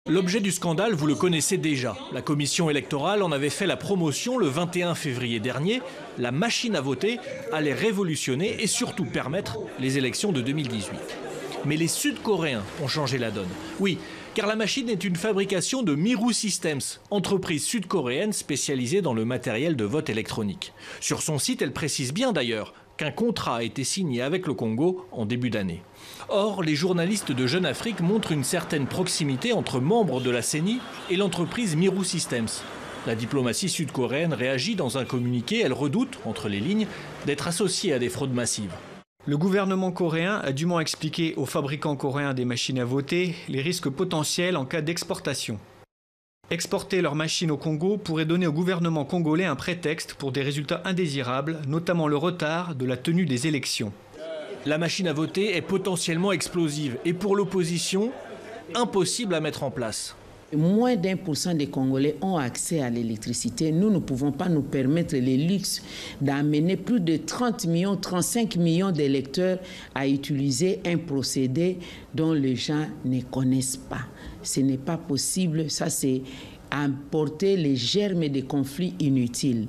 L'objet du scandale, vous le connaissez déjà. La commission électorale en avait fait la promotion le 21 février dernier. La machine à voter allait révolutionner et surtout permettre les élections de 2018. Mais les Sud-Coréens ont changé la donne. Oui, car la machine est une fabrication de Miru Systems, entreprise sud-coréenne spécialisée dans le matériel de vote électronique. Sur son site, elle précise bien d'ailleurs qu'un contrat a été signé avec le Congo en début d'année. Or, les journalistes de Jeune Afrique montrent une certaine proximité entre membres de la CENI et l'entreprise Miru Systems. La diplomatie sud-coréenne réagit dans un communiqué. Elle redoute, entre les lignes, d'être associée à des fraudes massives. Le gouvernement coréen a dûment expliqué aux fabricants coréens des machines à voter les risques potentiels en cas d'exportation. Exporter leurs machines au Congo pourrait donner au gouvernement congolais un prétexte pour des résultats indésirables, notamment le retard de la tenue des élections. La machine à voter est potentiellement explosive et pour l'opposition, impossible à mettre en place. Moins d'1% des Congolais ont accès à l'électricité. Nous ne pouvons pas nous permettre le luxe d'amener plus de 30 millions, 35 millions d'électeurs à utiliser un procédé dont les gens ne connaissent pas. Ce n'est pas possible. Ça, c'est apporter les germes des conflits inutiles.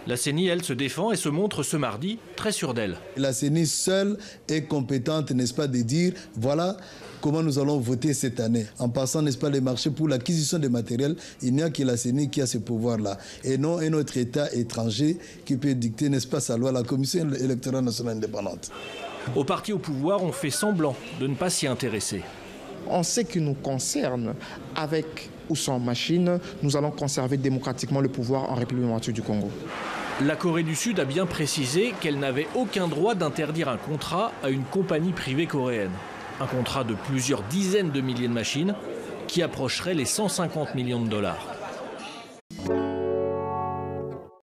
La CENI, elle, se défend et se montre ce mardi très sûre d'elle. La CENI seule est compétente, n'est-ce pas, de dire voilà comment nous allons voter cette année. En passant, n'est-ce pas, les marchés pour l'acquisition des matériels, il n'y a que la CENI qui a ce pouvoir-là. Et non un autre État étranger qui peut dicter, n'est-ce pas, sa loi, la Commission électorale nationale indépendante. Au parti au pouvoir, on fait semblant de ne pas s'y intéresser. En ce qui nous concerne, avec ou sans machine, nous allons conserver démocratiquement le pouvoir en République démocratique du Congo. La Corée du Sud a bien précisé qu'elle n'avait aucun droit d'interdire un contrat à une compagnie privée coréenne. Un contrat de plusieurs dizaines de milliers de machines qui approcherait les 150 millions de dollars.